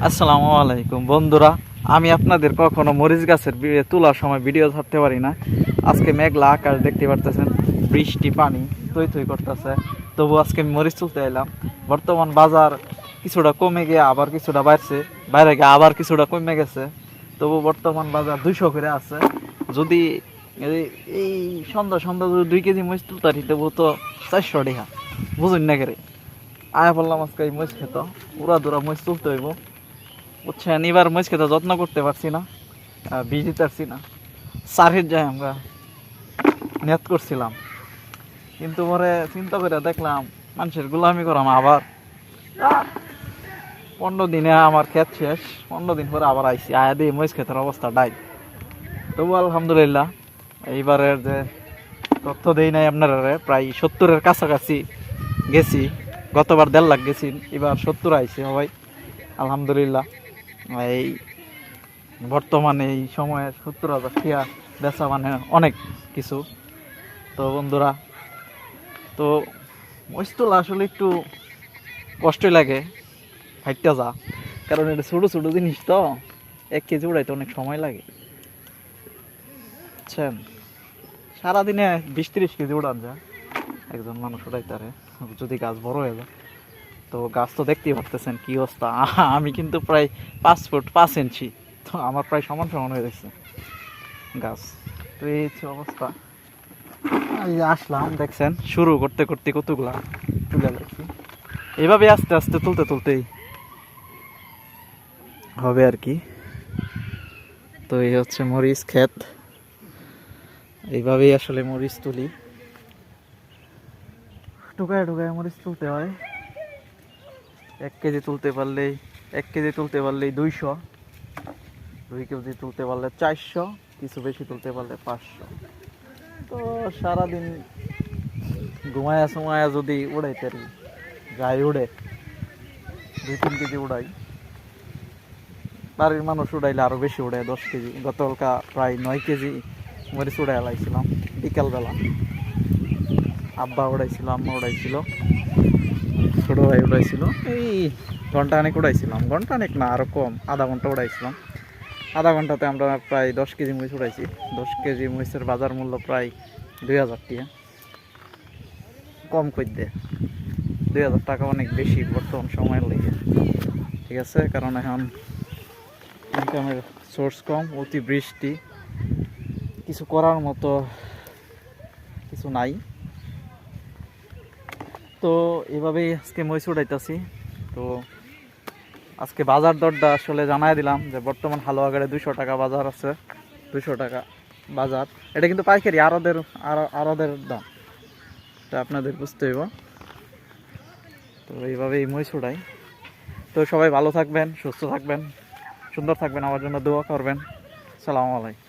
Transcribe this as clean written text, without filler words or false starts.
আসসালামু আলাইকুম বন্ধুরা, আমি আপনাদের কখনো মরিচ গাছের তোলার সময় ভিডিও ছাড়তে পারি না। আজকে মেঘলা আকাশ দেখতে পারতেছেন, বৃষ্টি পানি থই থই করতেছে, তবু আজকে আমি মরিচ তুলতে এলাম। বর্তমান বাজার কিছুটা কমে গিয়ে আবার কিছুটা বাড়ছে, বাইরে গিয়ে আবার কিছুটা কমে গেছে। তবু বর্তমান বাজার 200 করে আছে। যদি এই সন্ধ্যা সন্ধ্যা যদি 2 কেজি মরিচ তুলতে পারি তবু তো 400 টাকা, বুঝুন না করে আয়া বললাম আজকে এই মরিচ খেত উড়া দুরা মরিচ তুলতে হইব, বুঝছেন। এবার মরিচ খেতে যত্ন করতে পারছি না, বীজ দিতে পারছি না। সারের যাই আমরা নিয়ত করছিলাম, কিন্তু পরে চিন্তা করে দেখলাম মানুষের গোলামি করাম আবার 15 দিনে আমার ক্ষেত শেষ। 15 দিন পরে আবার আইসি, আয়া দিয়ে মরিচ ক্ষেতের অবস্থা ডাই। তবু আলহামদুলিল্লাহ এইবারের যে তথ্য দেই নাই আপনারা, প্রায় 70-এর কাছাকাছি গেছি। গতবার 1.5 লাখ গেছি, এবার 70 আইসি সবাই আলহামদুলিল্লাহ। এই বর্তমানে এই সময়ে 70,000 টিয়া বেচা মানে অনেক কিছু। তো বন্ধুরা, তো মরিচ তোলা আসলে একটু কষ্টই লাগে, হাইটটা যা, কারণ এটা ছোটো ছোটো জিনিস তো 1 কেজি উড়াইতে অনেক সময় লাগে, বুঝছেন। সারাদিনে 20-30 কেজি উড়ান যায় একজন মানুষ উড়াইতারে, যদি গাছ বড় হয়ে যায়। তো গাছ তো দেখতেই পারতেছেন কি অবস্থা। আমি কিন্তু প্রায় 5 ফুট 5 ইঞ্চি, তো আমার প্রায় সমান সমান হয়ে গেছে গাছ। তো এই হচ্ছে অবস্থা। এই যে আসলাম, দেখছেন শুরু করতে করতে কতগুলা তুলে লাগছি। এইভাবে আস্তে আস্তে তুলতে তুলতেই হবে আর কি। তো এই হচ্ছে মরিচ ক্ষেত, এইভাবেই আসলে মরিচ তুলি, ঢুকায় ঢুকায় মরিচ তুলতে হয়। 1 কেজি তুলতে পারলেই 1 কেজি তুলতে পারলেই 200, 2 কেজি তুলতে পারলে 400, কিছু বেশি তুলতে পারলে 500। তো সারাদিন ঘুমায়া সুমায়া যদি উড়াইতে পারি, গায়ে উড়ে 2-3 কেজি উড়াই। বাড়ির মানুষ উড়াইলে আরও বেশি উড়ায়, 10 কেজি। গতকালকা প্রায় 9 কেজি মরিচ উড়াই লাইছিলাম বিকালবেলা। আব্বা উড়াইছিল, আম্মা উড়াইছিল, ছোটো ভাই উড়াইছিল। এই ঘন্টাখানেক উড়াইছিলাম, ঘন্টাখানেক না আরও কম, আধা ঘন্টা উড়াইছিলাম। আধা ঘন্টাতে আমরা প্রায় 10 কেজি মরিচ উড়াইছি। 10 কেজি মরিচের বাজার মূল্য প্রায় 2,000 টাকা। কম কই দে 2,000 টাকা অনেক বেশি বর্তমান সময়ের লেগে, ঠিক আছে। কারণ এখন ইনকামের সোর্স কম, অতিবৃষ্টি, কিছু করার মতো কিছু নাই। তো এভাবেই আজকে মরিচ উড়াইতেছি। তো আজকে বাজার দরটা আসলে জানাই দিলাম যে বর্তমান হালুয়াগাড়ে 200 টাকা বাজার আছে, 200 টাকা বাজার। এটা কিন্তু পাইকারি, আরদের দাম, এটা আপনাদের বুঝতে হইব। তো এইভাবেই মরিচ উড়াই। তো সবাই ভালো থাকবেন, সুস্থ থাকবেন, সুন্দর থাকবেন, আমার জন্য দোয়া করবেন। সালামু আলাইকুম।